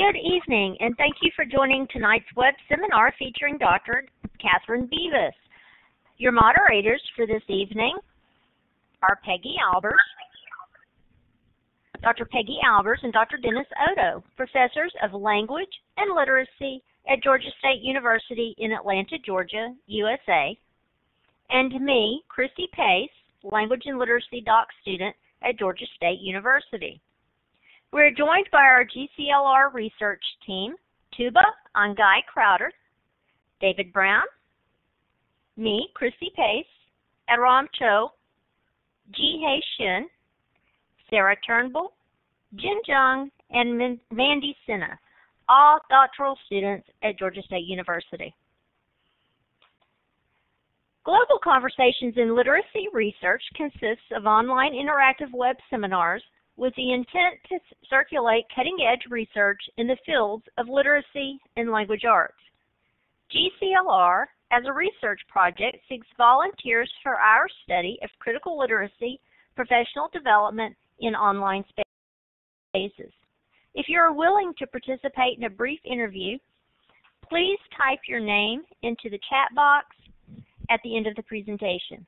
Good evening, and thank you for joining tonight's web seminar featuring Dr. Catherine Beavis. Your moderators for this evening are Dr. Peggy Albers and Dr. Dennis Odo, professors of language and literacy at Georgia State University in Atlanta, Georgia, USA, and me, Christy Pace, language and literacy doc student at Georgia State University. We're joined by our GCLR research team, Tuba Angai Crowder, David Brown, me, Christy Pace, Aram Cho, Ji-Hei Shin, Sarah Turnbull, Jin Jung, and Mandy Sinha, all doctoral students at Georgia State University. Global Conversations in Literacy Research consists of online interactive web seminars with the intent to circulate cutting-edge research in the fields of literacy and language arts. GCLR, as a research project, seeks volunteers for our study of critical literacy, professional development in online spaces. If you are willing to participate in a brief interview, please type your name into the chat box at the end of the presentation.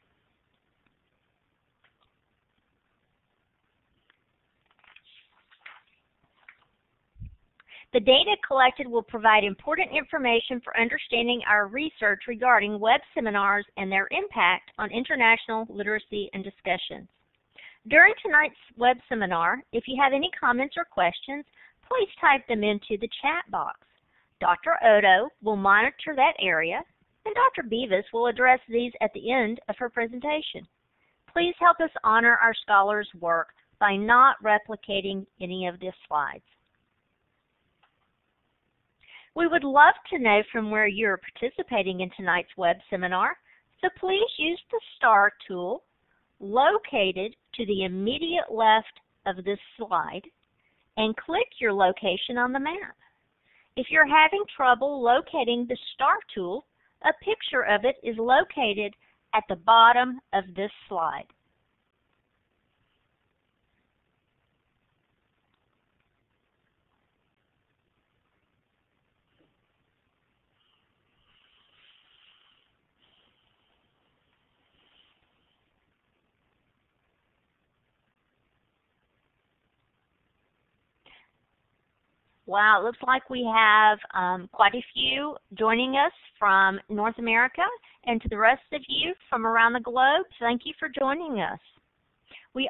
The data collected will provide important information for understanding our research regarding web seminars and their impact on international literacy and discussions. During tonight's web seminar, if you have any comments or questions, please type them into the chat box. Dr. Odo will monitor that area, and Dr. Beavis will address these at the end of her presentation. Please help us honor our scholars' work by not replicating any of the slides. We would love to know from where you're participating in tonight's web seminar, so please use the star tool located to the immediate left of this slide and click your location on the map. If you're having trouble locating the star tool, a picture of it is located at the bottom of this slide. Wow, it looks like we have quite a few joining us from North America, and to the rest of you from around the globe, thank you for joining us. We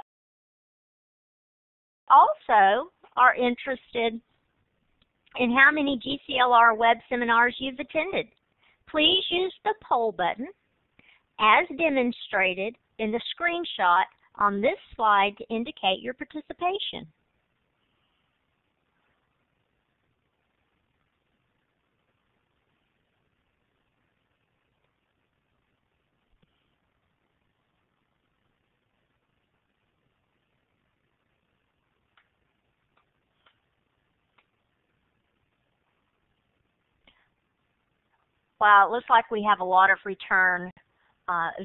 also are interested in how many GCLR web seminars you've attended. Please use the poll button as demonstrated in the screenshot on this slide to indicate your participation. Wow, it looks like we have a lot of return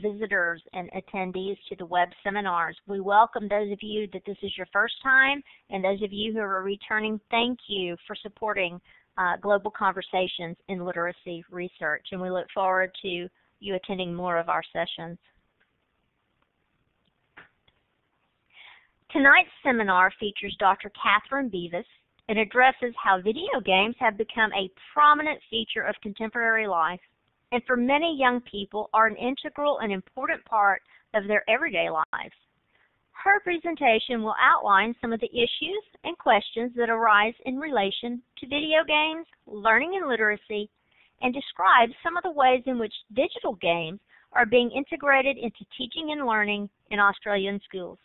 visitors and attendees to the web seminars. We welcome those of you that this is your first time, and those of you who are returning, thank you for supporting Global Conversations in Literacy Research, and we look forward to you attending more of our sessions. Tonight's seminar features Dr. Catherine Beavis and addresses how video games have become a prominent feature of contemporary life, and for many young people are an integral and important part of their everyday lives. Her presentation will outline some of the issues and questions that arise in relation to video games, learning and literacy, and describe some of the ways in which digital games are being integrated into teaching and learning in Australian schools.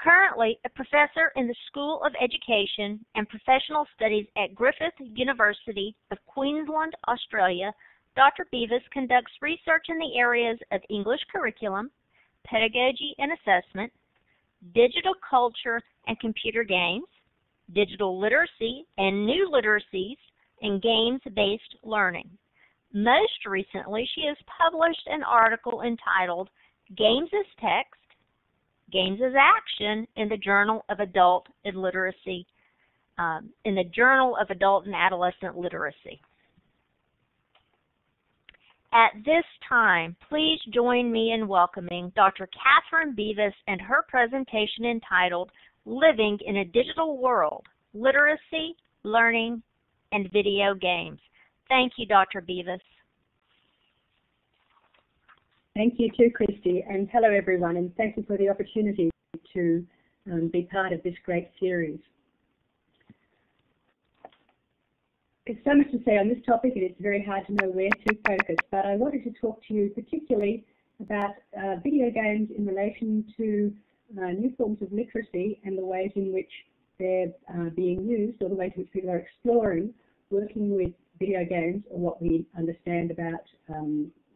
Currently a professor in the School of Education and Professional Studies at Griffith University of Queensland, Australia, Dr. Beavis conducts research in the areas of English curriculum, pedagogy and assessment, digital culture and computer games, digital literacy and new literacies, and games-based learning. Most recently, she has published an article entitled Games as Text, Games as Action in the Journal of Adult and Literacy in the Journal of Adult and Adolescent Literacy. At this time, please join me in welcoming Dr. Catherine Beavis and her presentation entitled Living in a Digital World, Literacy, Learning, and Video Games. Thank you, Dr. Beavis. Thank you too, Christy, and hello everyone, and thank you for the opportunity to be part of this great series. There's so much to say on this topic, and it's very hard to know where to focus, but I wanted to talk to you particularly about video games in relation to new forms of literacy and the ways in which they're being used, or the ways in which people are exploring working with video games, or what we understand about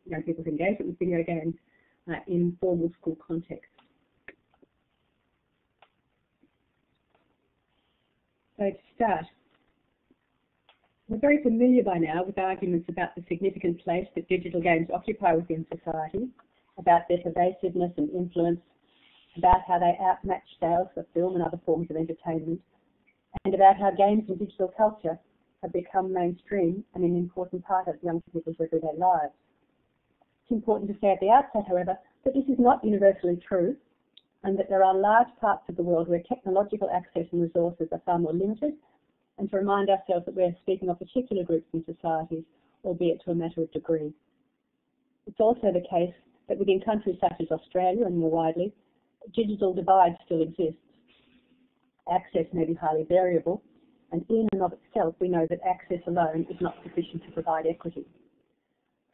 young people's engagement with video games in formal school contexts. So to start, we're very familiar by now with arguments about the significant place that digital games occupy within society, about their pervasiveness and influence, about how they outmatch sales of film and other forms of entertainment, and about how games and digital culture have become mainstream and an important part of young people's everyday lives. It's important to say at the outset, however, that this is not universally true, and that there are large parts of the world where technological access and resources are far more limited, and to remind ourselves that we're speaking of particular groups and societies, albeit to a matter of degree. It's also the case that within countries such as Australia and more widely, digital divide still exists. Access may be highly variable, and in and of itself we know that access alone is not sufficient to provide equity.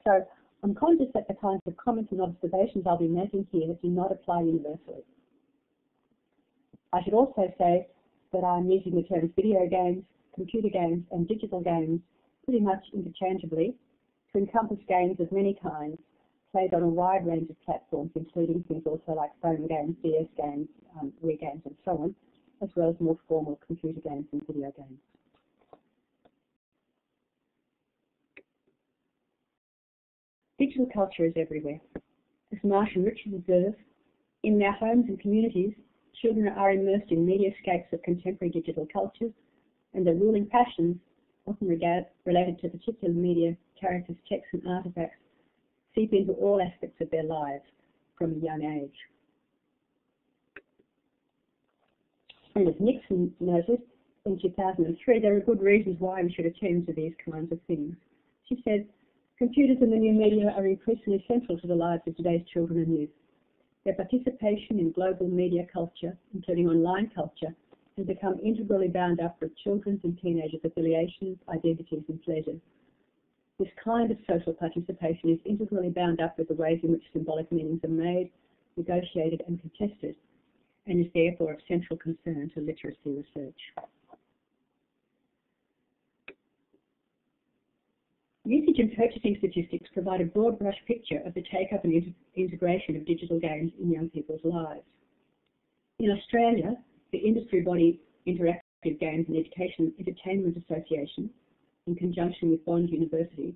So I'm conscious that the kinds of comments and observations I'll be making here do not apply universally. I should also say that I'm using the terms video games, computer games, and digital games pretty much interchangeably to encompass games of many kinds, played on a wide range of platforms, including things also like phone games, DS games, Wii games, and so on, as well as more formal computer games and video games. Digital culture is everywhere. As Marsh and Richard observe, in their homes and communities, children are immersed in mediascapes of contemporary digital cultures, and their ruling passions, often related to particular media, characters, texts, and artifacts, seep into all aspects of their lives from a young age. And as Nixon noted in 2003, there are good reasons why we should attend to these kinds of things. She said, computers and the new media are increasingly central to the lives of today's children and youth. Their participation in global media culture, including online culture, has become integrally bound up with children's and teenagers' affiliations, identities, and pleasures. This kind of social participation is integrally bound up with the ways in which symbolic meanings are made, negotiated, and contested, and is therefore of central concern to literacy research. Usage and purchasing statistics provide a broad brush picture of the take-up and integration of digital games in young people's lives. In Australia, the industry body Interactive Games and Entertainment Association, in conjunction with Bond University,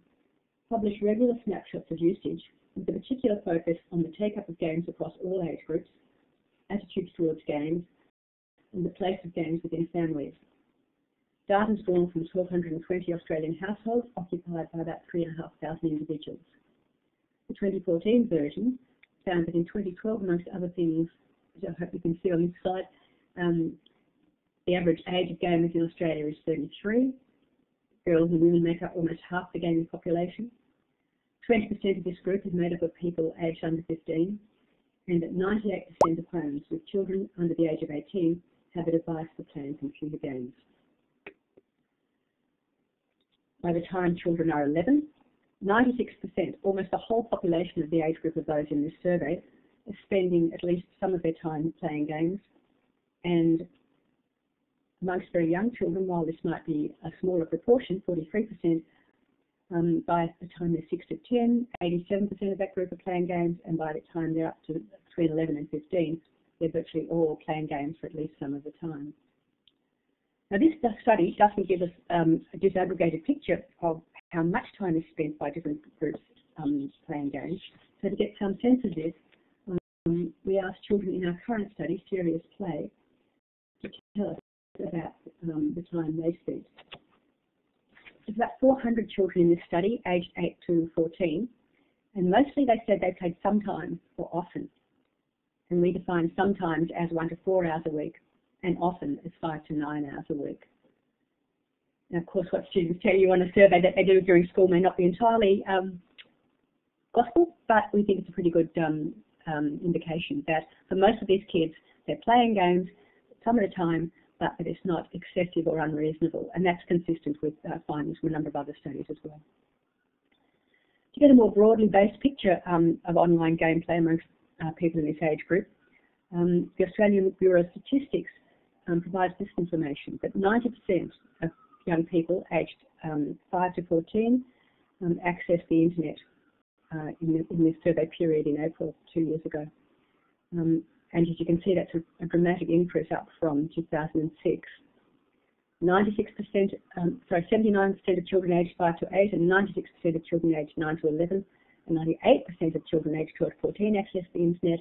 publish regular snapshots of usage with a particular focus on the take-up of games across all age groups, attitudes towards games, and the place of games within families. Data is drawn from 1,220 Australian households occupied by about 3,500 individuals. The 2014 version found that in 2012, amongst other things, which I hope you can see on this slide, the average age of gamers in Australia is 33. Girls and women make up almost half the gaming population. 20% of this group is made up of people aged under 15, and that 98% of homes with children under the age of 18 have a device for playing computer games. By the time children are 11, 96%, almost the whole population of the age group of those in this survey, is spending at least some of their time playing games. And amongst very young children, while this might be a smaller proportion, 43%, by the time they're 6 to 10, 87% of that group are playing games, and by the time they're up to between 11 and 15, they're virtually all playing games for at least some of the time. Now, this study doesn't give us a disaggregated picture of how much time is spent by different groups playing games. So to get some sense of this, we asked children in our current study, Serious Play, to tell us about the time they spent. There's about 400 children in this study, aged 8 to 14, and mostly they said they played sometimes or often. And we define sometimes as 1 to 4 hours a week, and often as 5 to 9 hours a week. Now, of course, what students tell you on a survey that they do during school may not be entirely gospel, but we think it's a pretty good indication that for most of these kids, they're playing games some at a time, but that it's not excessive or unreasonable, and that's consistent with findings from a number of other studies as well. To get a more broadly based picture of online gameplay amongst people in this age group, the Australian Bureau of Statistics provides this information, that 90% of young people aged 5 to 14 access the internet in this survey period in April 2 years ago. And as you can see, that's a dramatic increase up from 2006. 79% of children aged 5 to 8 and 96% of children aged 9 to 11 and 98% of children aged 12 to 14 access the internet,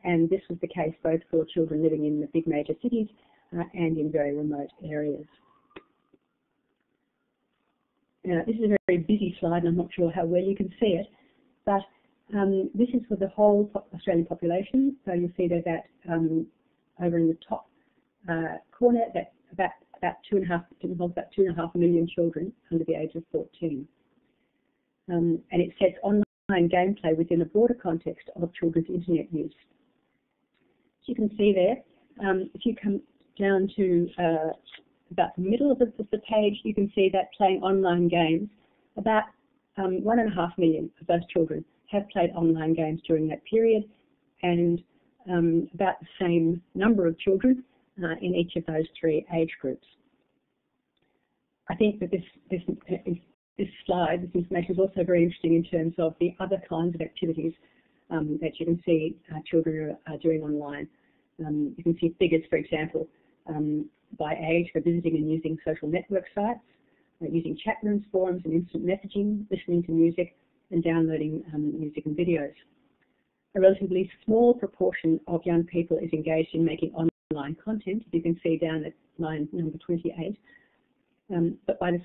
and this was the case both for children living in the big major cities and in very remote areas. Now, this is a very busy slide, and I'm not sure how well you can see it, but this is for the whole Australian population. So you'll see there's that over in the top corner, that about 2.5 million children under the age of 14. And it sets online gameplay within a broader context of children's internet use. As you can see there, if you come down to about the middle of the page, you can see that playing online games, about 1.5 million of those children have played online games during that period, and about the same number of children in each of those three age groups. I think that this slide, this information is also very interesting in terms of the other kinds of activities that you can see children are doing online. You can see figures, for example, by age for visiting and using social network sites, using chat rooms, forums and instant messaging, listening to music and downloading music and videos. A relatively small proportion of young people is engaged in making online content, as you can see down at line number 28. But by the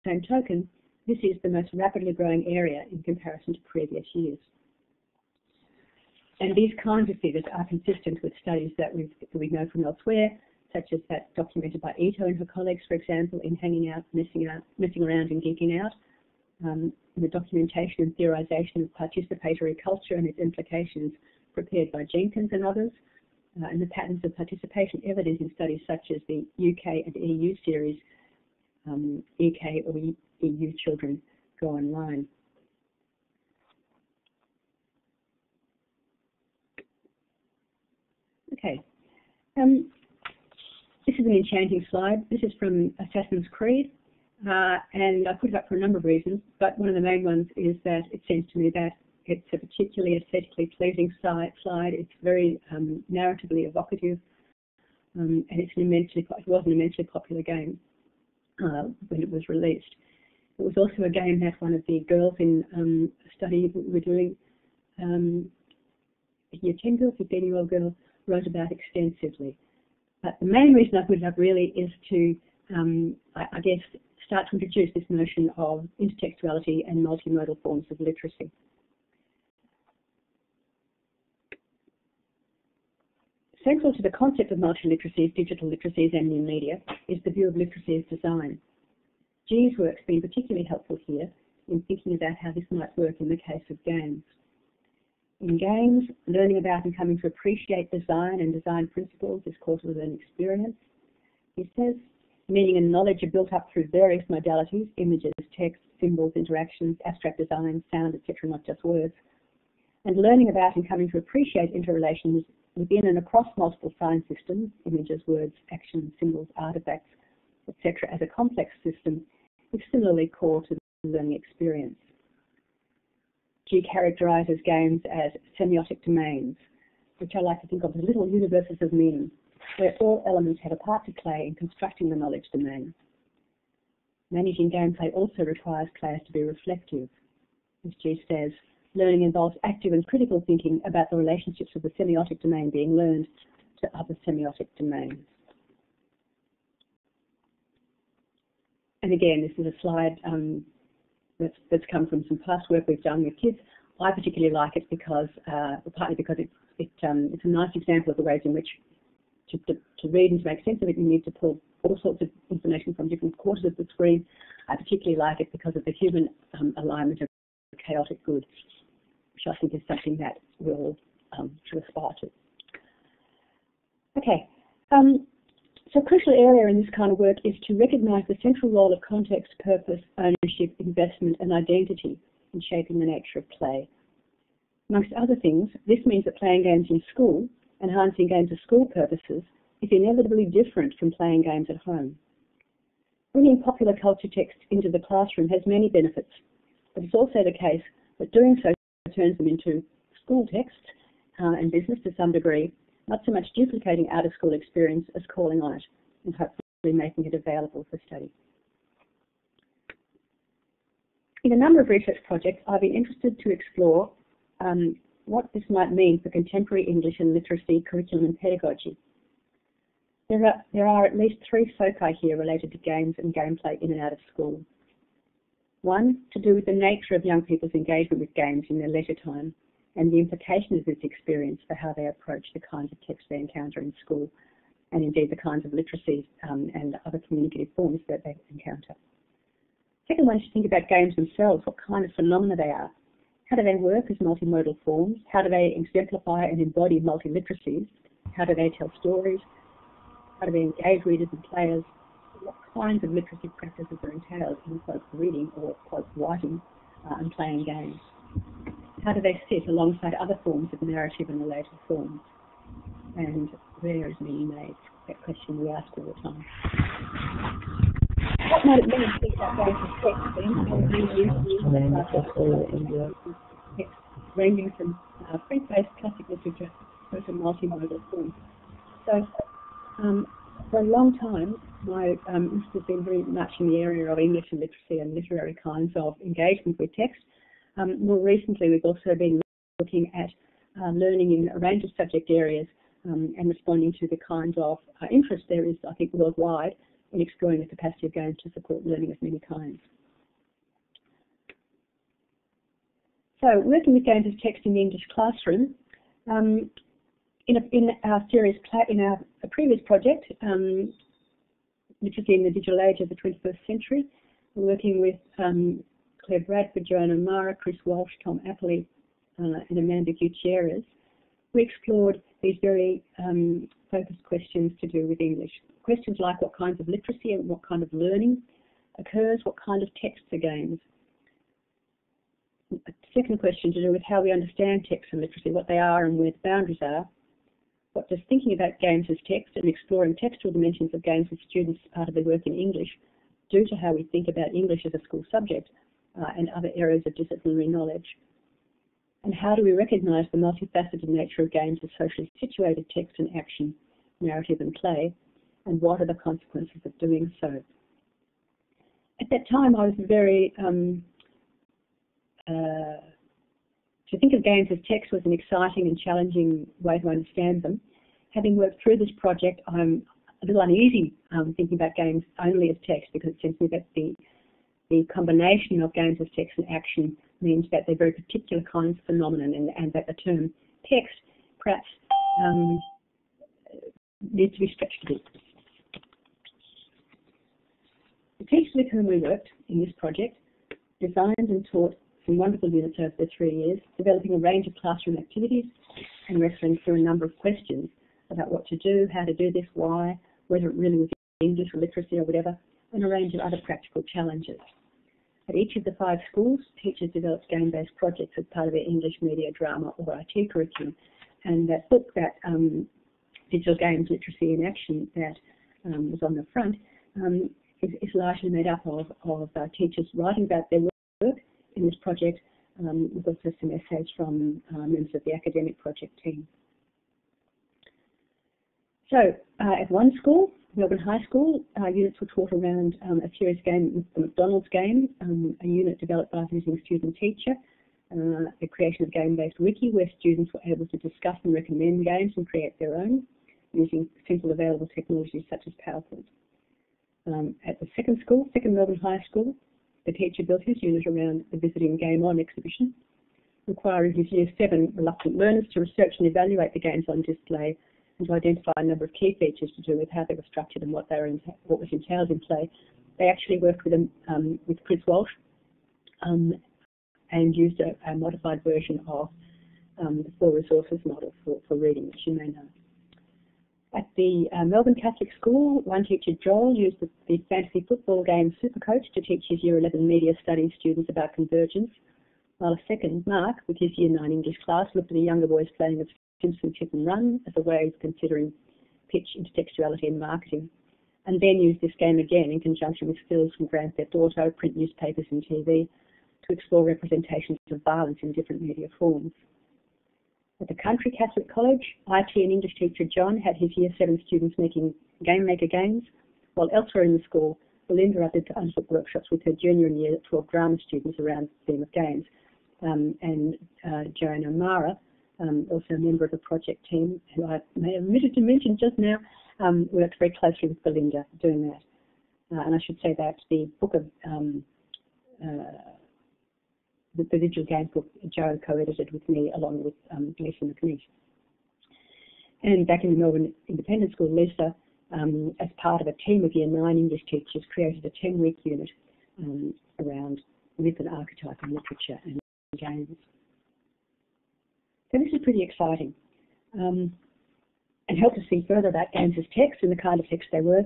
same token, this is the most rapidly growing area in comparison to previous years. And these kinds of figures are consistent with studies that we know from elsewhere, such as that documented by Ito and her colleagues, for example, in hanging out, messing around and geeking out, the documentation and theorization of participatory culture and its implications prepared by Jenkins and others, and the patterns of participation evident in studies such as the UK and EU series, UK or EU Children Go Online. Okay. This is an enchanting slide. This is from Assassin's Creed, and I put it up for a number of reasons, but one of the main ones is that it seems to me that it's a particularly aesthetically pleasing slide. It's very narratively evocative, and it was an immensely popular game when it was released. It was also a game that one of the girls in a study that we were doing, a year 10 girl, 15-year-old girl, wrote about extensively. But the main reason I put it up really is to, I guess, start to introduce this notion of intertextuality and multimodal forms of literacy. Central to the concept of multiliteracies, digital literacies and new media is the view of literacy as design. G's work's been particularly helpful here in thinking about how this might work in the case of games. In games, learning about and coming to appreciate design and design principles is caused with an experience. He says, meaning and knowledge are built up through various modalities, images, text, symbols, interactions, abstract design, sound, etc., not just words. And learning about and coming to appreciate interrelations within and across multiple sign systems, images, words, actions, symbols, artifacts, etc., as a complex system is similarly core to the learning experience. G characterises games as semiotic domains, which I like to think of as little universes of meaning, where all elements have a part to play in constructing the knowledge domain. Managing gameplay also requires players to be reflective. As G says, learning involves active and critical thinking about the relationships of the semiotic domain being learned to other semiotic domains. And again, this is a slide that's come from some past work we've done with kids. I particularly like it because, partly because it's a nice example of the ways in which to read and to make sense of it, you need to pull all sorts of information from different quarters of the screen. I particularly like it because of the human alignment of chaotic good, which I think is something that we'll should aspire to. Okay, so a crucial area in this kind of work is to recognise the central role of context, purpose, ownership, investment and identity in shaping the nature of play. Amongst other things, this means that playing games in school, enhancing games for school purposes, is inevitably different from playing games at home. Bringing popular culture text into the classroom has many benefits, but it's also the case that doing so turns them into school texts and business to some degree, not so much duplicating out-of-school experience as calling on it and hopefully making it available for study. In a number of research projects, I've been interested to explore what this might mean for contemporary English and literacy curriculum and pedagogy. There are at least three foci here related to games and gameplay in and out of school. One, to do with the nature of young people's engagement with games in their leisure time and the implication of this experience for how they approach the kinds of text they encounter in school and indeed the kinds of literacies and other communicative forms that they encounter. Second one is to think about games themselves, what kind of phenomena they are. How do they work as multimodal forms? How do they exemplify and embody multiliteracies? How do they tell stories? How do they engage readers and players? What kinds of literacy practices are entailed in quote reading or quote writing and playing games? How do they sit alongside other forms of narrative and related forms? And where is meaning made? That question we ask all the time. What might it mean to think about games as text ranging from print-based classic literature to multimodal forms? So for a long time, my interest has been very much in the area of English and literacy and literary kinds of engagement with text. More recently, we've also been looking at learning in a range of subject areas and responding to the kinds of interest there is, I think, worldwide in exploring the capacity of games to support learning of many kinds. So, working with games as text in the English classroom, in our previous project, Literacy in the Digital Age of the 21st Century, we're working with Claire Bradford, Joanna Mara, Chris Walsh, Tom Appley, and Amanda Gutierrez. We explored these very focused questions to do with English. Questions like what kinds of literacy and what kind of learning occurs, what kind of texts are games. A second question to do with how we understand text and literacy, what they are and where the boundaries are. What does thinking about games as text and exploring textual dimensions of games with students as part of their work in English do to how we think about English as a school subject and other areas of disciplinary knowledge? And how do we recognise the multifaceted nature of games as socially situated text and action, narrative and play, and what are the consequences of doing so? At that time, I was very to think of games as text was an exciting and challenging way to understand them. Having worked through this project, I'm a little uneasy thinking about games only as text because it seems to me that the combination of games as text and action means that they're very particular kinds of phenomenon and that the term text perhaps needs to be stretched a bit. The teachers with whom we worked in this project designed and taught some wonderful units over the 3 years, developing a range of classroom activities and wrestling through a number of questions about what to do, how to do this, why, whether it really was English or literacy or whatever, and a range of other practical challenges. At each of the 5 schools, teachers developed game-based projects as part of their English, media, drama or IT curriculum. And that book, that Digital Games, Literacy in Action, that was on the front, is largely made up of teachers writing about their work in this project, with also some essays from members of the academic project team. So, at one school, Melbourne High School, units were taught around a serious game, the McDonald's game, a unit developed by a visiting student teacher, the creation of game-based wiki where students were able to discuss and recommend games and create their own using simple available technologies such as PowerPoint. At the second Melbourne High School, the teacher built his unit around the Visiting Game On exhibition, requiring his Year 7 reluctant learners to research and evaluate the games on display and to identify a number of key features to do with how they were structured and what was entailed in play. They actually worked with Chris Walsh and used a modified version of the 4 resources model for reading, which you may know. At the Melbourne Catholic School, one teacher, Joel, used the fantasy football game Supercoach to teach his Year 11 media studies students about convergence, while a second, Mark, with his Year 9 English class, looked at the younger boys playing of Simpson Tip and Run as a way of considering pitch, intertextuality and marketing, and then used this game again in conjunction with stills from Grand Theft Auto, print newspapers and TV to explore representations of violence in different media forms. At the Country Catholic College, IT and English teacher John had his Year 7 students making Game Maker games, while elsewhere in the school, Belinda undertook workshops with her junior and Year 12 drama students around the theme of games. And Joanne O'Mara, also a member of the project team, who I may have omitted to mention just now, worked very closely with Belinda doing that. And I should say that the book of the digital games book, Joe co-edited with me along with Lisa McNeish. And back in the Melbourne Independent School, Lisa, as part of a team of Year 9 English teachers, created a 10-week unit around myth and archetype in literature and games. So this is pretty exciting and helped us think further about games as text and the kind of text they were,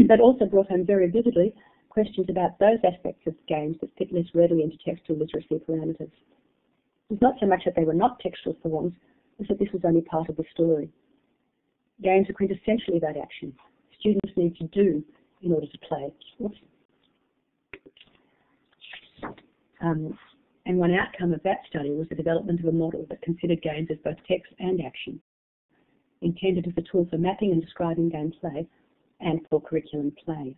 but also brought home very vividly questions about those aspects of games that fit less readily into textual literacy parameters. It's not so much that they were not textual forms, as that this was only part of the story. Games are quintessentially about action. Students need to do in order to play. And one outcome of that study was the development of a model that considered games as both text and action, intended as a tool for mapping and describing gameplay and for curriculum planning.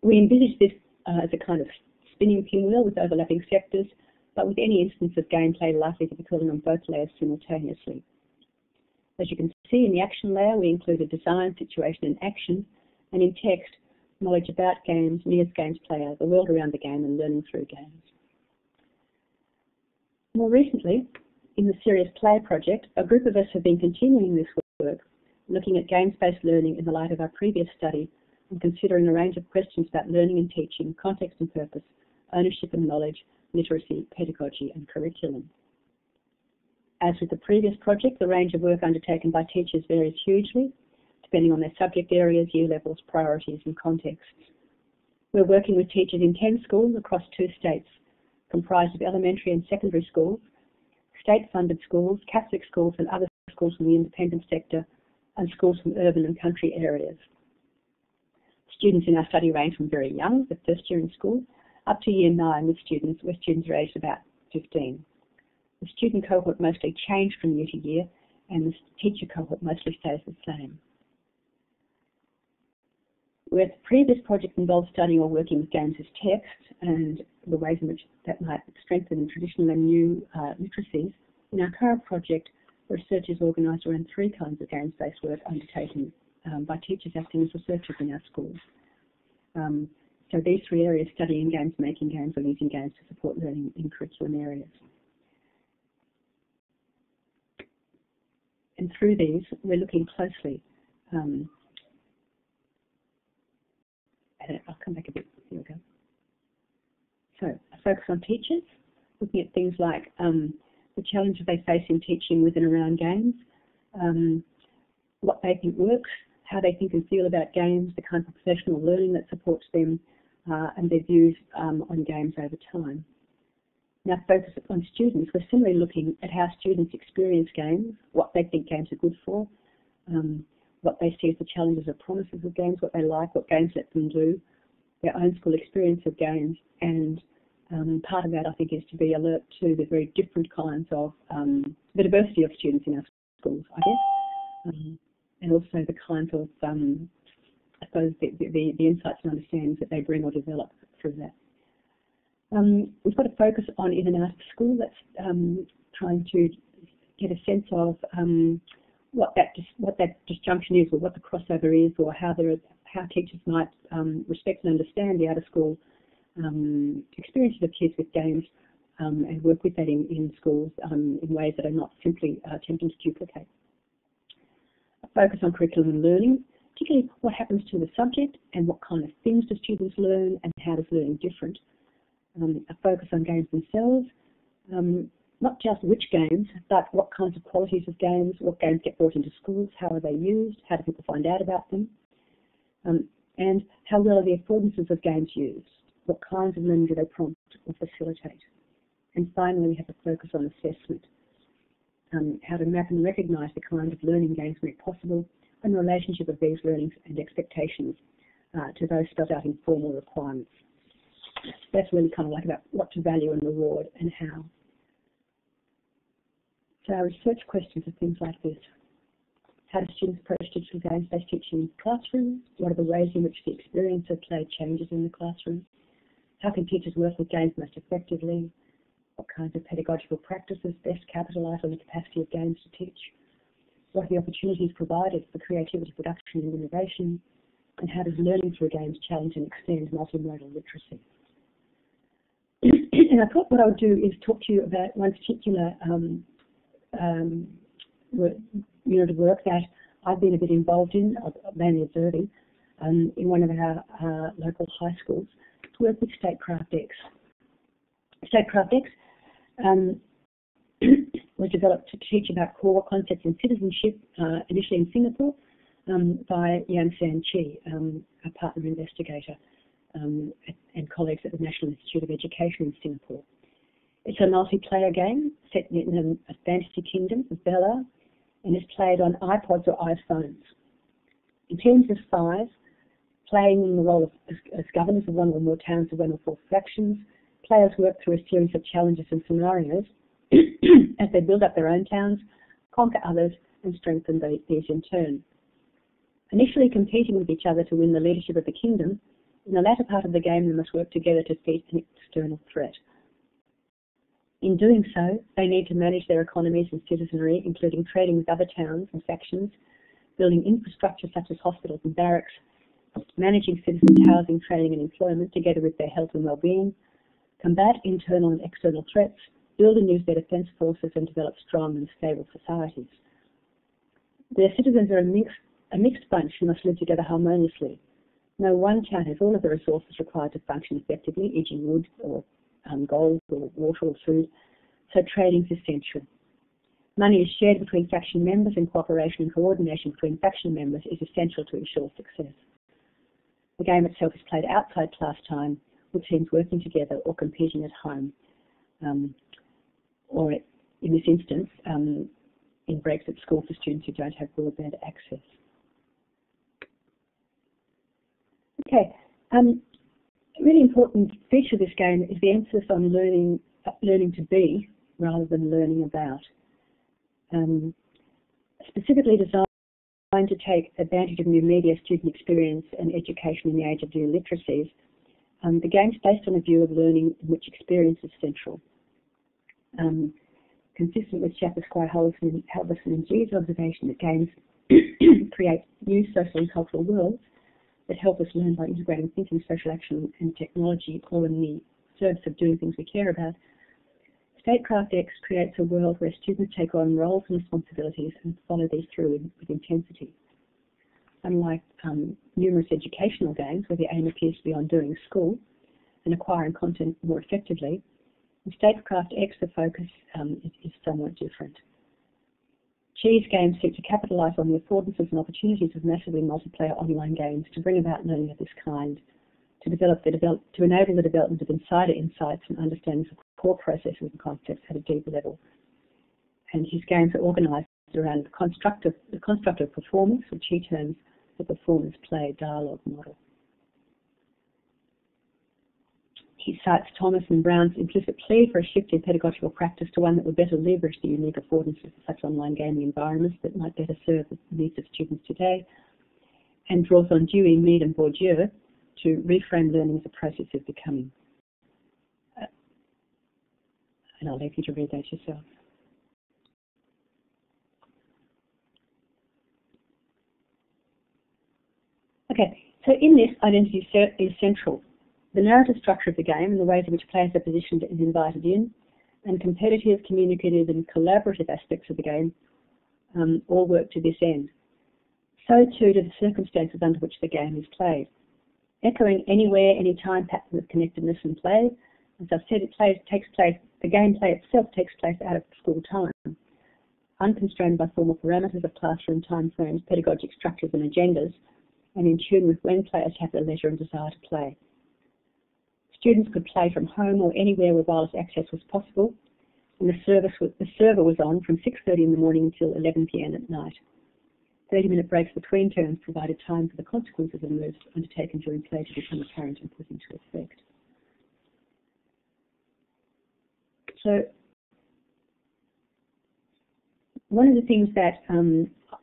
We envisaged this as a kind of spinning pinwheel with overlapping sectors, but with any instance of gameplay likely to be occurring on both layers simultaneously. As you can see, in the action layer, we included design, situation, and action, and in text, knowledge about games, me as games player, the world around the game, and learning through games. More recently, in the Serious Play project, a group of us have been continuing this work, looking at games-based learning in the light of our previous study and considering a range of questions about learning and teaching, context and purpose, ownership and knowledge, literacy, pedagogy, and curriculum. As with the previous project, the range of work undertaken by teachers varies hugely, depending on their subject areas, year levels, priorities, and contexts. We're working with teachers in 10 schools across 2 states, comprised of elementary and secondary schools, state-funded schools, Catholic schools, and other schools from the independent sector, and schools from urban and country areas. Students in our study range from very young, the first year in school, up to Year 9 where students are aged about 15. The student cohort mostly changed from year to year, and the teacher cohort mostly stays the same. Where the previous project involved studying or working with games as text and the ways in which that might strengthen traditional and new literacies, in our current project, research is organised around 3 kinds of games-based work undertaken by teachers acting as researchers in our schools. So these 3 areas, studying games, making games, or using games to support learning in curriculum areas. And through these, we're looking closely I'll come back a bit. Here we go. So, a focus on teachers, looking at things like the challenges they face in teaching with and around games, what they think works, how they think and feel about games, the kind of professional learning that supports them, and their views on games over time. Now, focus on students, we're similarly looking at how students experience games, what they think games are good for, what they see as the challenges or promises of games, what they like, what games let them do, their own school experience of games, and part of that, I think, is to be alert to the very different kinds of, the diversity of students in our schools, I guess, and also the kinds of, I suppose, the insights and understandings that they bring or develop through that. We've got a focus on in and out of school. That's trying to get a sense of what that disjunction is, or what the crossover is, or how teachers might respect and understand the out-of-school experiences of kids with games and work with that in schools in ways that are not simply attempting to duplicate. A focus on curriculum and learning, particularly what happens to the subject and what kind of things do students learn and how does learning different. A focus on games themselves, not just which games, but what kinds of qualities of games, what games get brought into schools, how are they used, how do people find out about them, and how well are the affordances of games used, what kinds of learning do they prompt or facilitate. And finally, we have a focus on assessment, how to map and recognise the kind of learning games make possible and the relationship of these learnings and expectations to those spelled out in formal requirements. That's really kind of like about what to value and reward and how. So our research questions are things like this. How do students approach digital games-based teaching in the classroom? What are the ways in which the experience of play changes in the classroom? How can teachers work with games most effectively? What kinds of pedagogical practices best capitalise on the capacity of games to teach? What are the opportunities provided for creativity, production and innovation? And how does learning through games challenge and extend multimodal literacy? And I thought what I would do is talk to you about one particular unit of work that I've been a bit involved in, mainly observing, in one of our local high schools, to work with Statecraft X. Statecraft X was developed to teach about core concepts in citizenship, initially in Singapore, by Yan San Chi, a partner investigator, and colleagues at the National Institute of Education in Singapore. It's a multiplayer game set in a fantasy kingdom of Bella, and is played on iPods or iPhones. In teams of 5, playing in the role as governors of one or more towns of 1 or 4 factions, players work through a series of challenges and scenarios as they build up their own towns, conquer others, and strengthen these in turn. Initially competing with each other to win the leadership of the kingdom, in the latter part of the game they must work together to defeat an external threat. In doing so, they need to manage their economies and citizenry, including trading with other towns and factions, building infrastructure such as hospitals and barracks, managing citizens' housing, training and employment together with their health and well-being, combat internal and external threats, build and use their defence forces and develop strong and stable societies. Their citizens are a mixed bunch who must live together harmoniously. No one town has all of the resources required to function effectively, e.g. wood or gold or water or food, so trading is essential. Money is shared between faction members and cooperation and coordination between faction members is essential to ensure success. The game itself is played outside class time, with teams working together or competing at home, or in this instance, in breaks at school for students who don't have broadband access. Okay, a really important feature of this game is the emphasis on learning to be rather than learning about. Specifically designed to take advantage of new media, student experience and education in the age of new literacies, the game is based on a view of learning in which experience is central. Consistent with Shapper, Squire, Halverson and G's observation that games create new social and cultural worlds that help us learn by integrating thinking, social action and technology all in the service of doing things we care about, Statecraft X creates a world where students take on roles and responsibilities and follow these through with intensity. Unlike numerous educational games where the aim appears to be on doing school and acquiring content more effectively, in Statecraft X the focus is somewhat different. Cheese games seek to capitalise on the affordances and opportunities of massively multiplayer online games to bring about learning of this kind, to enable the development of insider insights and understandings of core processes and concepts at a deeper level. And his games are organised around the construct of performance, which he terms the performance play dialogue model. He cites Thomas and Brown's implicit plea for a shift in pedagogical practice to one that would better leverage the unique affordances of such online gaming environments that might better serve the needs of students today, and draws on Dewey, Mead and Bourdieu to reframe learning as a process of becoming. And I'll leave you to read that yourself. Okay, so in this, identity is central. The narrative structure of the game and the ways in which players are positioned is invited in, and competitive, communicative and collaborative aspects of the game all work to this end. So too do the circumstances under which the game is played. Echoing anywhere, any time pattern of connectedness and play, as I've said, the gameplay itself takes place out of school time, unconstrained by formal parameters of classroom time frames, pedagogic structures and agendas, and in tune with when players have the leisure and desire to play. Students could play from home or anywhere where wireless access was possible, and the server was on from 6:30 in the morning until 11 p.m. at night. 30-minute breaks between turns provided time for the consequences of moves undertaken during play to become apparent and put into effect. So, one of the things that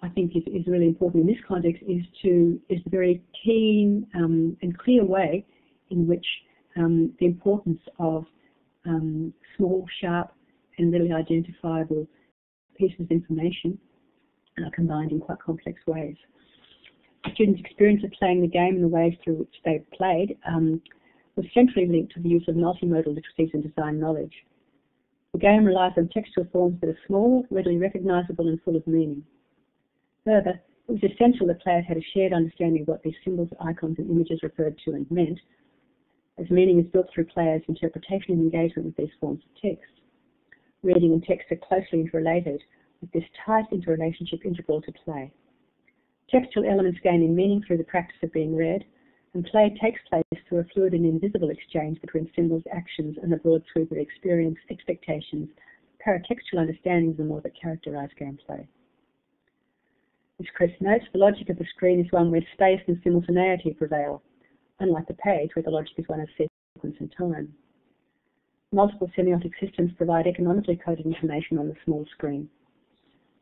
I think is really important in this context is the very keen and clear way in which the importance of small, sharp, and readily identifiable pieces of information are combined in quite complex ways. The students' experience of playing the game and the ways through which they played was centrally linked to the use of multimodal literacies and design knowledge. The game relies on textual forms that are small, readily recognisable and full of meaning. Further, it was essential that players had a shared understanding of what these symbols, icons and images referred to and meant, as meaning is built through players' interpretation and engagement with these forms of text. Reading and text are closely interrelated, with this tight interrelationship integral to play. Textual elements gain in meaning through the practice of being read, and play takes place through a fluid and invisible exchange between symbols, actions, and the broad sweep of experience, expectations, paratextual understandings, and more that characterise gameplay. As Chris notes, the logic of the screen is one where space and simultaneity prevail, unlike the page where the logic is one of sequence and time. Multiple semiotic systems provide economically coded information on the small screen.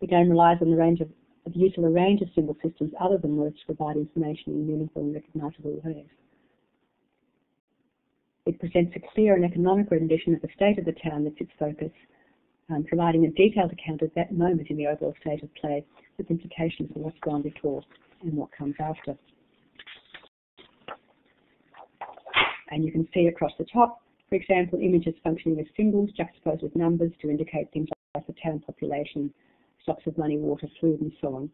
The game relies on the use of a range of symbol systems other than words to provide information in meaningful and recognisable ways. It presents a clear and economic rendition of the state of the town that's its focus, providing a detailed account of that moment in the overall state of play with implications for what's gone before and what comes after. And you can see across the top, for example, images functioning as symbols juxtaposed with numbers to indicate things like the town population, stocks of money, water, food, and so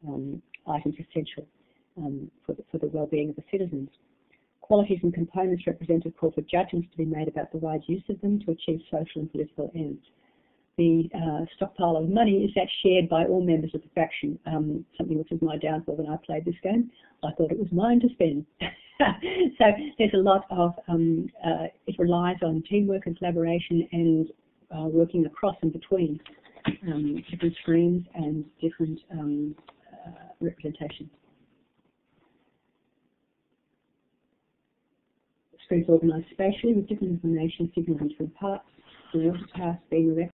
on, items essential for the well-being of the citizens. Qualities and components represented call for judgments to be made about the wide use of them to achieve social and political ends. The stockpile of money is that shared by all members of the faction, something which was my downfall when I played this game. I thought it was mine to spend. So there's a lot of, it relies on teamwork and collaboration and working across and between different screens and different representations. Screens organised spatially with different information signalled in different parts, the water tasks being erected,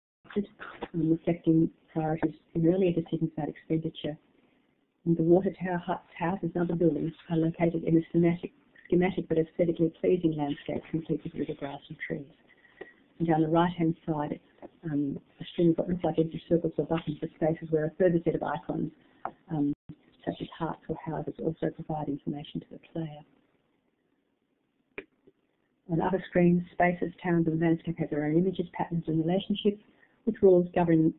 reflecting priorities in earlier decisions about expenditure. And the water tower, huts, houses and other buildings are located in a schematic but aesthetically pleasing landscape complete with river grass and trees. And down the right-hand side, a string of what looks like empty circles or buttons for spaces where a further set of icons, such as hearts or houses, also provide information to the player. On other screens, spaces, towns and landscape have their own images, patterns and relationships, with rules governing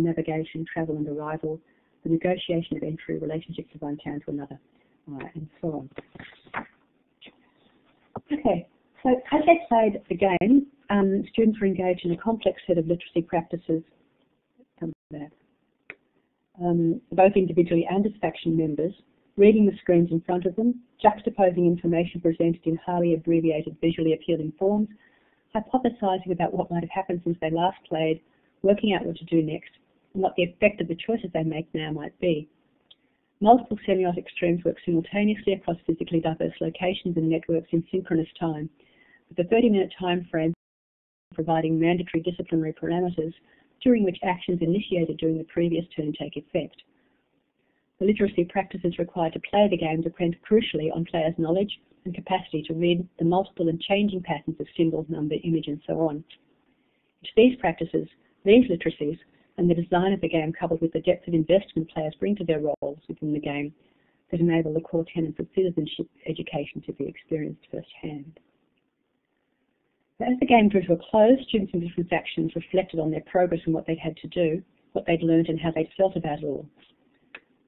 navigation, travel and arrival, the negotiation of entry, relationships of one town to another, and so on. Okay, so as they played the game, students were engaged in a complex set of literacy practices, both individually and as faction members, reading the screens in front of them, juxtaposing information presented in highly abbreviated, visually appealing forms, hypothesising about what might have happened since they last played, working out what to do next, and what the effect of the choices they make now might be. Multiple semiotic streams work simultaneously across physically diverse locations and networks in synchronous time, with a 30-minute time frame providing mandatory disciplinary parameters during which actions initiated during the previous turn take effect. The literacy practices required to play the game depend crucially on players' knowledge and capacity to read the multiple and changing patterns of symbol, number, image, and so on. It's these practices, these literacies, and the design of the game coupled with the depth of investment players bring to their roles within the game that enable the core tenets of citizenship education to be experienced firsthand. As the game drew to a close, students in different factions reflected on their progress and what they'd had to do, what they'd learned and how they'd felt about it all.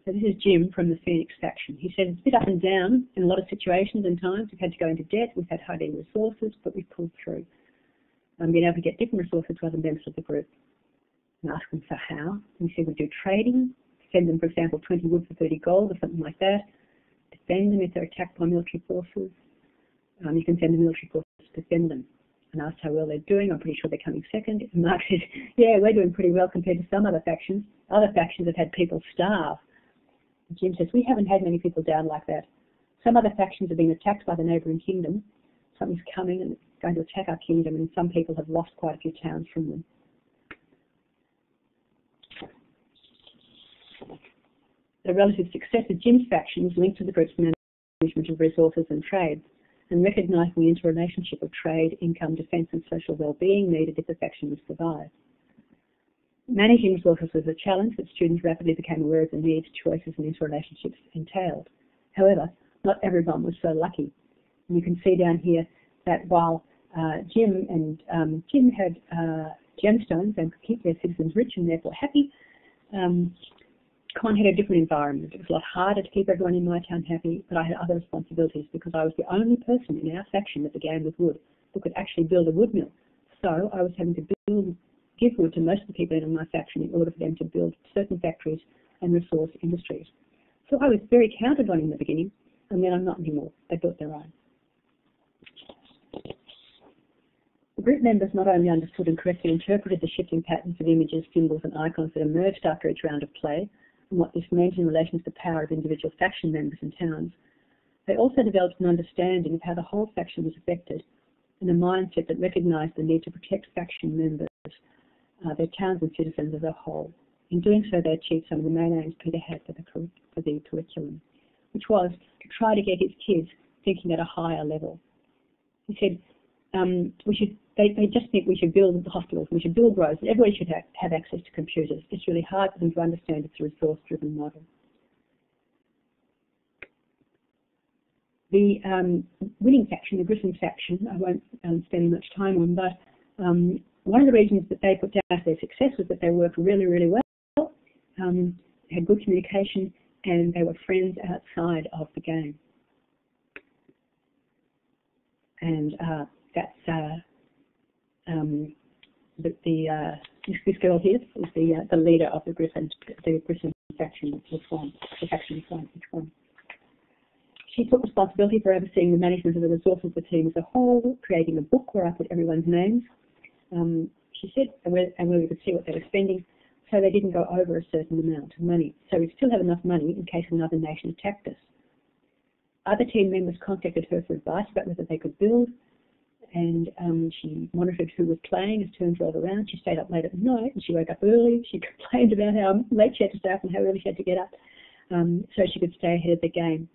So this is Jim from the Phoenix faction. He said, it's a bit up and down in a lot of situations and times. We've had to go into debt, we've had hardly resources, but we've pulled through. Being able to get different resources to other members of the group and ask them for how. And he said, we do trading, send them, for example, 20 wood for 30 gold or something like that. Defend them if they're attacked by military forces. You can send the military forces to defend them. And asked how well they're doing. I'm pretty sure they're coming second. And Mark said, yeah, we're doing pretty well compared to some other factions. Other factions have had people starve. And Jim says, we haven't had many people down like that. Some other factions have been attacked by the neighbouring kingdom. Something's coming and it's going to attack our kingdom, and some people have lost quite a few towns from them. The relative success of Jim's faction was linked to the group's management of resources and trade, and recognising the interrelationship of trade, income, defence and social well-being needed if the faction was to survive. Managing resources was a challenge that students rapidly became aware of the needs, choices and interrelationships entailed. However, not everyone was so lucky. And you can see down here that while Jim had gemstones and could keep their citizens rich and therefore happy, Con had a different environment. It was a lot harder to keep everyone in my town happy, but I had other responsibilities because I was the only person in our faction that began with wood who could actually build a wood mill. So I was having to give wood to most of the people in my faction in order for them to build certain factories and resource industries. So I was very counted on in the beginning, and then I'm not anymore. They built their own. The group members not only understood and correctly interpreted the shifting patterns of images, symbols and icons that emerged after each round of play, and what this meant in relation to the power of individual faction members and towns, they also developed an understanding of how the whole faction was affected and a mindset that recognised the need to protect faction members, their towns and citizens as a whole. In doing so, they achieved some of the main aims Peter had for the curriculum, which was to try to get his kids thinking at a higher level. He said, they just think we should build the hospitals, we should build roads, and everybody should have access to computers. It's really hard for them to understand it's a resource-driven model. The winning faction, the Griffin faction, I won't spend much time on, but one of the reasons that they put down their success was that they worked really, really well, had good communication, and they were friends outside of the game. And that's this girl here is the leader of the Griffin faction, which one, the faction which one. She took responsibility for overseeing the management of the resources of the team as a whole, creating a book where I put everyone's names. She said, and where we could see what they were spending, so they didn't go over a certain amount of money. So we still have enough money in case another nation attacked us. Other team members contacted her for advice about whether they could build, and she monitored who was playing as turns rolled around. She stayed up late at night, and she woke up early. She complained about how late she had to stay up and how early she had to get up, so she could stay ahead of the game.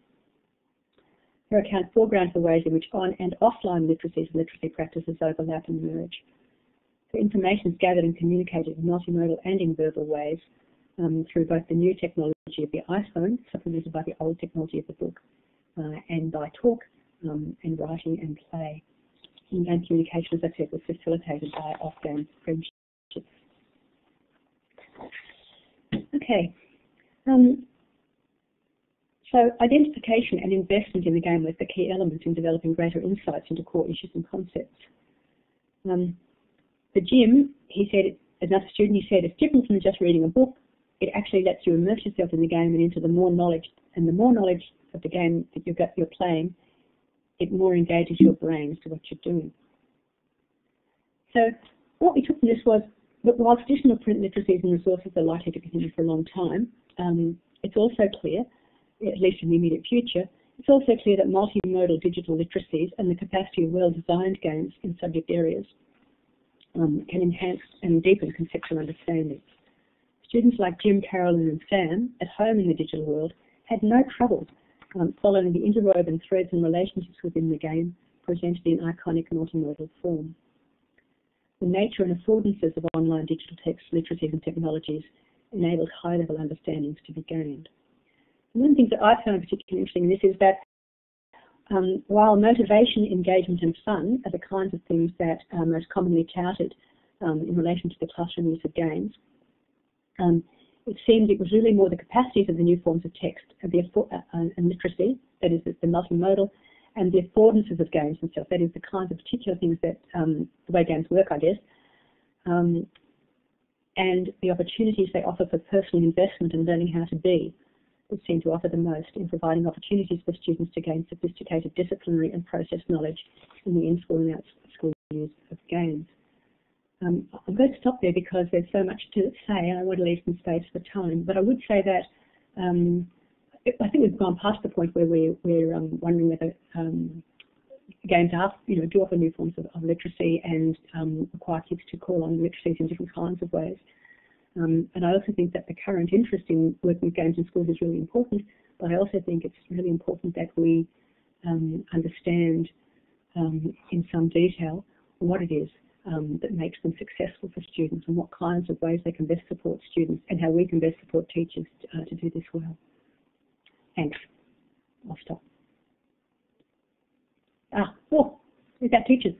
Her account foregrounded the ways in which on- and offline literacies and literacy practices overlap and merge. Her information is gathered and communicated in multimodal and in verbal ways through both the new technology of the iPhone, supplemented by the old technology of the book, and by talk and writing and play. And communication, as I said, was facilitated by off-game friendships. Okay. So identification and investment in the game was the key element in developing greater insights into core issues and concepts. For Jim, he said, as another student, he said, it's different from just reading a book. It actually lets you immerse yourself in the game and into the more knowledge. And the more knowledge of the game that you're playing, it more engages your brain as to what you're doing. So what we took from this was that while traditional print literacies and resources are likely to continue for a long time, it's also clear, at least in the immediate future, it's also clear that multimodal digital literacies and the capacity of well-designed games in subject areas can enhance and deepen conceptual understanding. Students like Jim, Carolyn and Sam, at home in the digital world, had no trouble following the interwoven threads and relationships within the game presented in iconic multimodal form. The nature and affordances of online digital text literacies and technologies enabled high-level understandings to be gained. One of the things that I found particularly interesting in this is that while motivation, engagement and fun are the kinds of things that are most commonly touted in relation to the classroom use of games, it seemed it was really more the capacities of the new forms of text and literacy, that is the multimodal, and the affordances of games themselves, that is the kinds of particular things that, the way games work, I guess, and the opportunities they offer for personal investment and learning how to be, would seem to offer the most in providing opportunities for students to gain sophisticated disciplinary and process knowledge in the in-school and out-school use of games. I'm going to stop there because there's so much to say and I want to leave some space for time, but I would say that I think we've gone past the point where we're wondering whether games are, do offer new forms of literacy and require kids to call on literacies in different kinds of ways. And I also think that the current interest in working with games in schools is really important, but I also think it's really important that we understand in some detail what it is that makes them successful for students and what kinds of ways they can best support students and how we can best support teachers to do this well. Thanks. I'll stop. We've got teachers.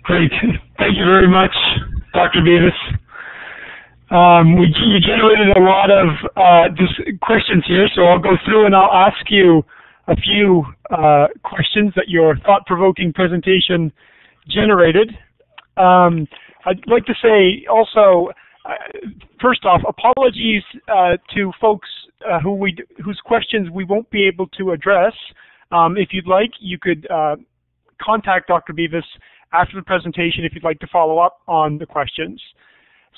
Great. Thank you very much, Dr. Beavis. You generated a lot of questions here, so I'll go through and I'll ask you a few questions that your thought-provoking presentation generated. I'd like to say also, first off, apologies to folks whose questions we won't be able to address. If you'd like, you could contact Dr. Beavis after the presentation if you'd like to follow up on the questions.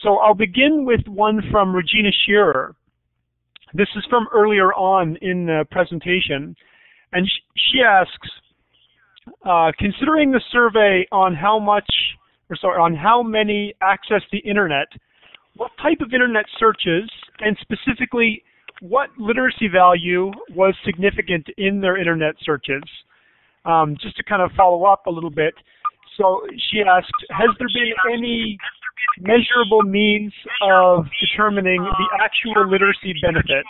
So I'll begin with one from Regina Shearer. This is from earlier on in the presentation, and she asks, considering the survey on how many access the internet, what type of internet searches, and specifically what literacy value was significant in their internet searches? Just to kind of follow up a little bit. So she asked, has there been any measurable means of determining the actual literacy benefit?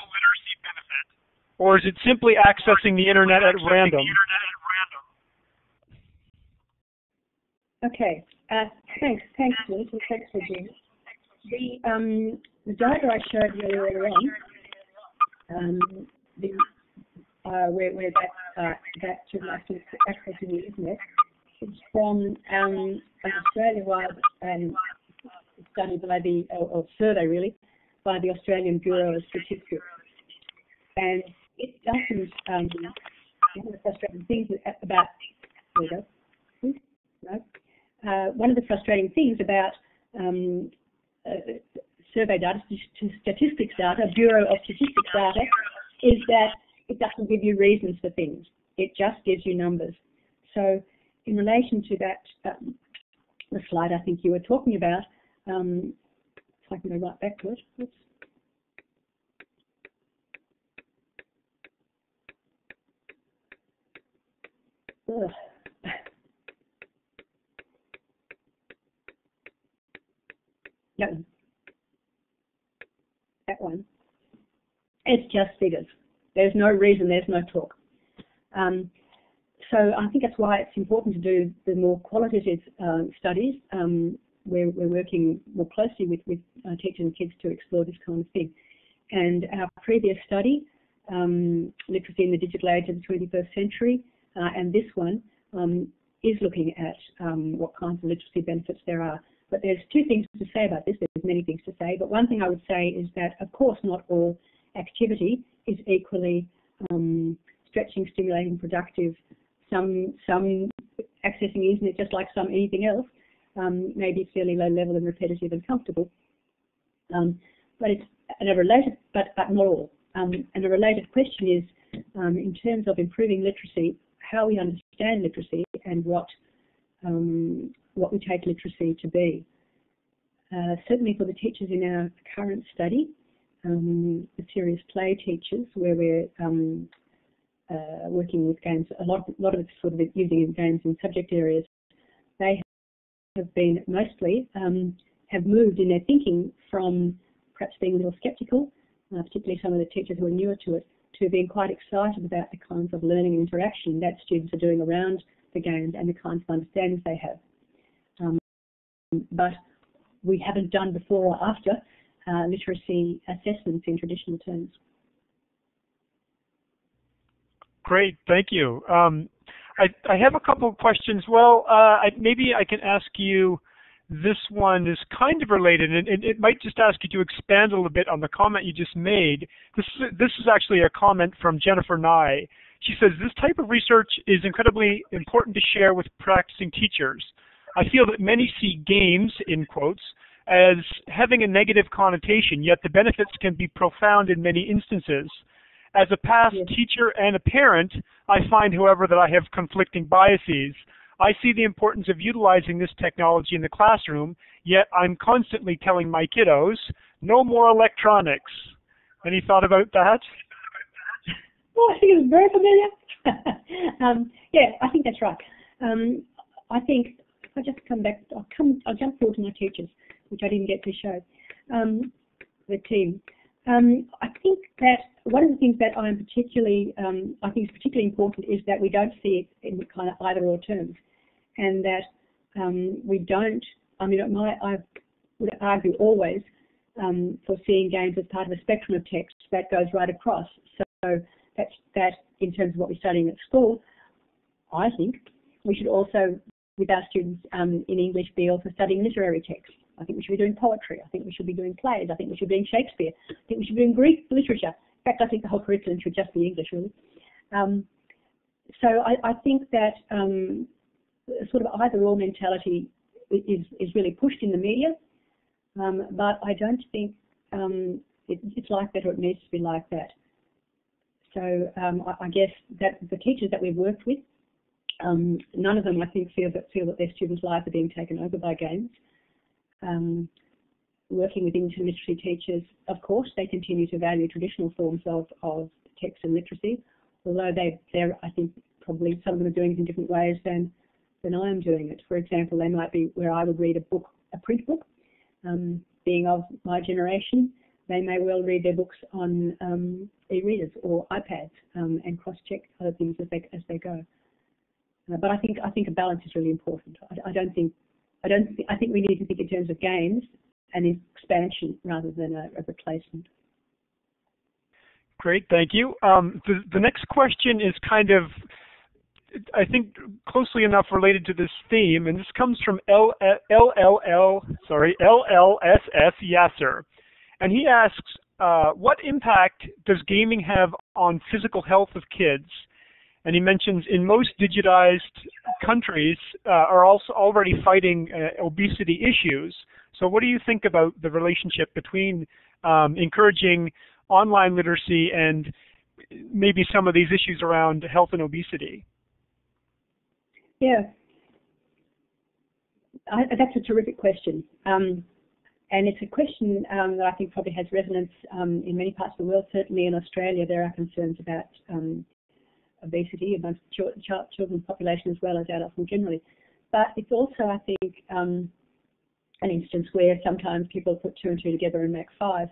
Or is it simply accessing the internet at random? Okay, thanks, Liz, and thanks, Regina. The data I showed you earlier on, where that children accessing the internet, it's from an Australia-wide study by or survey really, by the Australian Bureau of Statistics. And it doesn't, one of the frustrating things about, there we go, no. One of the frustrating things about survey data, statistics data, Bureau of Statistics data, is that it doesn't give you reasons for things. It just gives you numbers. So in relation to that, the slide I think you were talking about, if I can go right back to it. Oops. Ugh. No. That one. It's just figures. There's no reason, there's no talk. So I think that's why it's important to do the more qualitative studies where we're working more closely with teachers and kids to explore this kind of thing. And our previous study, Literacy in the Digital Age of the 21st Century, and this one is looking at what kinds of literacy benefits there are. But there's two things to say about this. There's many things to say, but one thing I would say is that, of course, not all activity is equally stretching, stimulating, productive. Some accessing the internet, just like anything else, may be fairly low level and repetitive and comfortable. But it's but not all. And a related question is, in terms of improving literacy, how we understand literacy and what we take literacy to be. Certainly for the teachers in our current study, the serious play teachers, where we're working with games, a lot of it's sort of using games in subject areas, they have been mostly have moved in their thinking from perhaps being a little sceptical particularly some of the teachers who are newer to it, to being quite excited about the kinds of learning and interaction that students are doing around the games and the kinds of understandings they have. But we haven't done before or after literacy assessments in traditional terms. Great, thank you. I have a couple of questions. Well, maybe I can ask you, this one is kind of related, and it might just ask you to expand a little bit on the comment you just made. This is actually a comment from Jennifer Nye. She says, this type of research is incredibly important to share with practicing teachers. I feel that many see games, in quotes, as having a negative connotation, yet the benefits can be profound in many instances. As a past teacher and a parent, I find, however, that I have conflicting biases. I see the importance of utilizing this technology in the classroom, yet I'm constantly telling my kiddos, no more electronics. Any thought about that? Well, I think it was very familiar. Yeah, I think that's right. I think, if I just come back, I'll jump forward to my teachers, which I didn't get to show, the team. I think that one of the things that I'm particularly, I think is particularly important is that we don't see it in kind of either or terms, and that we don't. I mean, I would argue always for seeing games as part of a spectrum of text that goes right across. So that in terms of what we're studying at school, I think we should also, with our students in English, be also studying literary text. I think we should be doing poetry. I think we should be doing plays. I think we should be doing Shakespeare. I think we should be doing Greek literature. In fact, I think the whole curriculum should just be English, really. So I think that sort of either-or mentality is really pushed in the media, but I don't think it's like that, or it needs to be like that. So I guess that the teachers that we've worked with, none of them, I think, feel that their students' lives are being taken over by games. Working with English and literacy teachers, of course, they continue to value traditional forms of text and literacy, although they're, I think, probably some of them are doing it in different ways than I am doing it. For example, they might be where I would read a print book. Being of my generation, they may well read their books on e-readers or iPads and cross-check other things as they go. But I think a balance is really important. I think we need to think in terms of games and expansion rather than a replacement. Great, thank you. The next question is kind of, I think, closely enough related to this theme, and this comes from LLSS Yasser. And he asks, what impact does gaming have on physical health of kids? And he mentions in most digitized countries are also already fighting obesity issues. So what do you think about the relationship between encouraging online literacy and maybe some of these issues around health and obesity? Yeah, that's a terrific question. And it's a question that I think probably has resonance in many parts of the world. Certainly in Australia, there are concerns about obesity amongst children's population as well as adults more generally. But it's also, I think, an instance where sometimes people put two and two together and make five.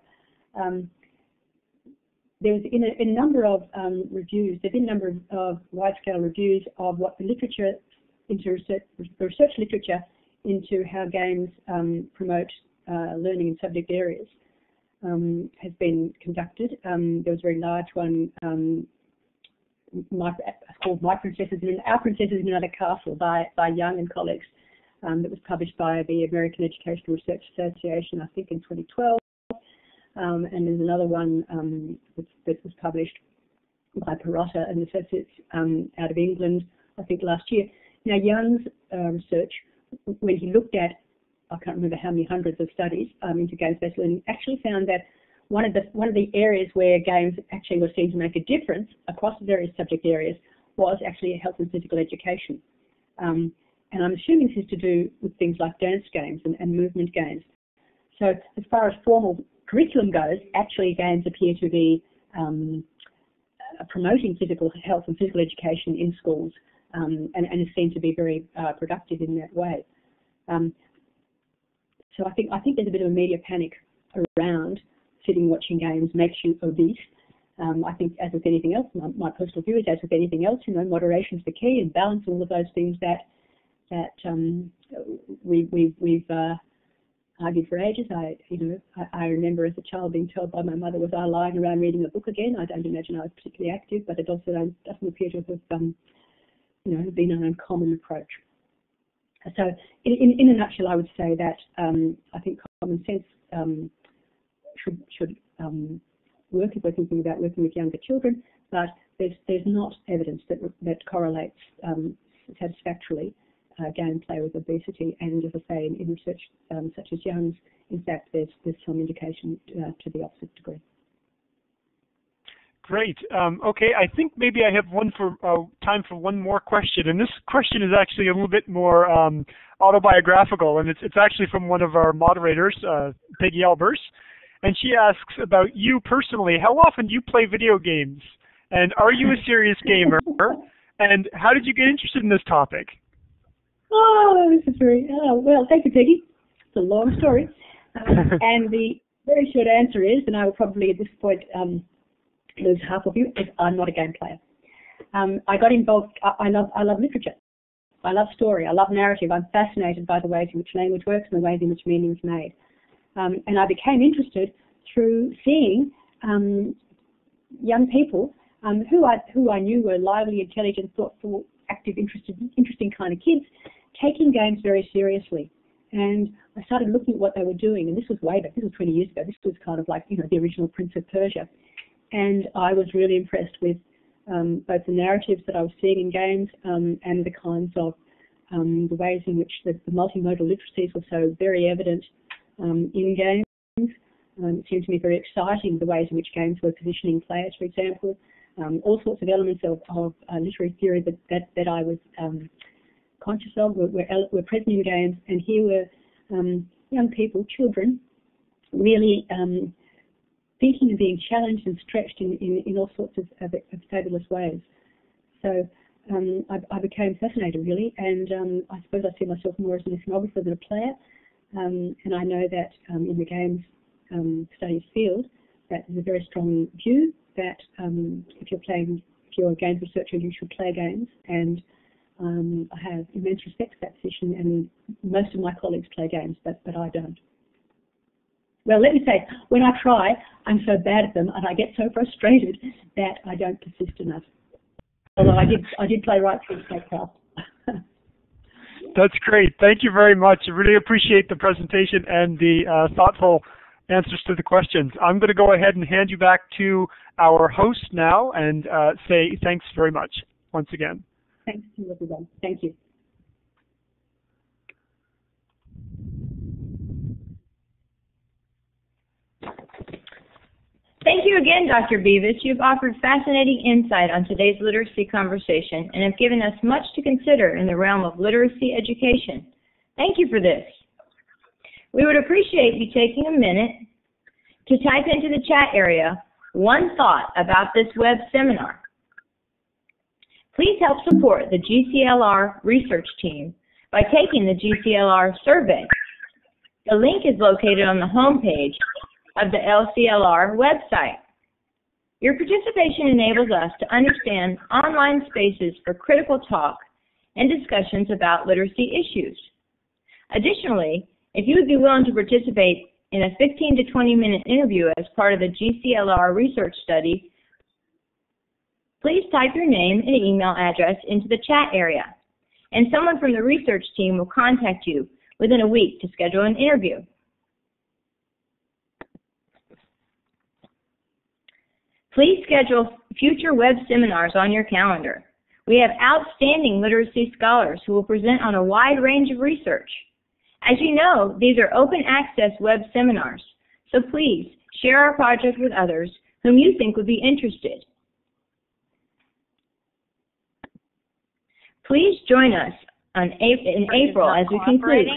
There's in a number of reviews, there've been a number of wide-scale reviews of what the literature into research literature into how games promote learning in subject areas has been conducted. There was a very large one called Our Princesses in Another Castle by Young and colleagues that was published by the American Educational Research Association, I think in 2012. And there's another one that was published by Perotta and Associates out of England, I think last year. Now, Young's research, when he looked at, I can't remember how many hundreds of studies into games-based learning, actually found that one of the areas where games actually were seen to make a difference across various subject areas was actually health and physical education. And I'm assuming this is to do with things like dance games and movement games. So as far as formal curriculum goes, actually games appear to be promoting physical health and physical education in schools and seem to be very productive in that way. So I think there's a bit of a media panic around sitting watching games makes you obese. I think, as with anything else, my personal view is, as with anything else, moderation is the key, and balance, all of those things that we've argued for ages. I remember as a child being told by my mother, was I lying around reading a book again? I don't imagine I was particularly active, but it also doesn't appear to have been an uncommon approach. So, in a nutshell, I would say that I think common sense should work if we're thinking about working with younger children, but there's not evidence that correlates satisfactorily gameplay with obesity, and as I say, in research such as Young's, in fact, there's some indication to the opposite degree. Great. Okay, I think maybe I have time for one more question, and this question is actually a little bit more autobiographical, and it's actually from one of our moderators, Peggy Albers, and she asks about you personally. How often do you play video games, and are you a serious gamer, and how did you get interested in this topic? Oh, this is well, thank you, Peggy. It's a long story. And the very short answer is, and I will probably at this point lose half of you, is I'm not a game player. I got involved, I love literature. I love story. I love narrative. I'm fascinated by the ways in which language works and the ways in which meaning is made. And I became interested through seeing young people who I knew were lively, intelligent, thoughtful, active, interesting kind of kids, taking games very seriously. And I started looking at what they were doing, and this was way back, this was 20 years ago, this was kind of like, the original Prince of Persia. And I was really impressed with both the narratives that I was seeing in games and the kinds of, the ways in which the multimodal literacies were so very evident in games. It seemed to me very exciting, the ways in which games were positioning players, for example. All sorts of elements of literary theory that I was conscious of were present in games, and here were young people, children, really thinking and being challenged and stretched in all sorts of fabulous ways. So I became fascinated, really, and I suppose I see myself more as an ethnographer than a player, and I know that in the games studies field, that there's a very strong view that if you're a games researcher, you should play games, and I have immense respect for that position, and most of my colleagues play games, but I don't. Well, let me say, when I try, I'm so bad at them, and I get so frustrated that I don't persist enough. Although I did play right through Statecraft. That's great. Thank you very much. I really appreciate the presentation and the thoughtful answers to the questions. I'm going to go ahead and hand you back to our host now and say thanks very much once again. Thanks to everyone. Thank you. Thank you again, Dr. Beavis. You've offered fascinating insight on today's literacy conversation and have given us much to consider in the realm of literacy education. Thank you for this. We would appreciate you taking a minute to type into the chat area one thought about this web seminar. Please help support the GCLR research team by taking the GCLR survey. The link is located on the homepage of the LCLR website. Your participation enables us to understand online spaces for critical talk and discussions about literacy issues. Additionally, if you would be willing to participate in a 15 to 20 minute interview as part of the GCLR research study, please type your name and email address into the chat area, and someone from the research team will contact you within a week to schedule an interview. Please schedule future web seminars on your calendar. We have outstanding literacy scholars who will present on a wide range of research. As you know, these are open access web seminars, so please share our project with others whom you think would be interested. Please join us in April as we conclude.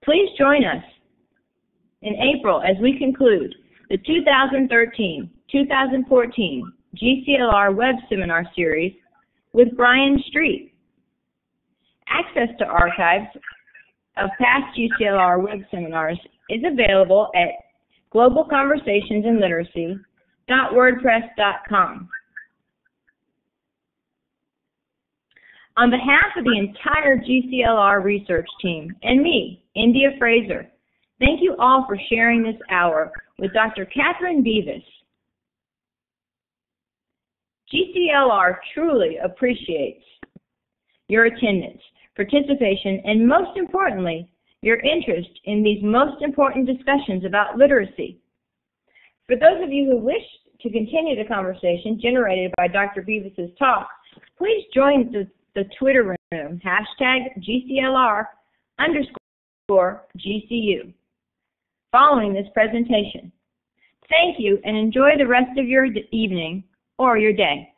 Please join us in April as we conclude the 2013-2014 GCLR Web Seminar Series with Brian Street. Access to archives of past GCLR web seminars is available at globalconversationsandliteracy.wordpress.com. On behalf of the entire GCLR research team and me, India Fraser, thank you all for sharing this hour with Dr. Catherine Beavis. GCLR truly appreciates your attendance, participation, and most importantly, your interest in these most important discussions about literacy. For those of you who wish to continue the conversation generated by Dr. Beavis's talk, please join the Twitter room, #GCLR_GCU, following this presentation. Thank you and enjoy the rest of your evening or your day.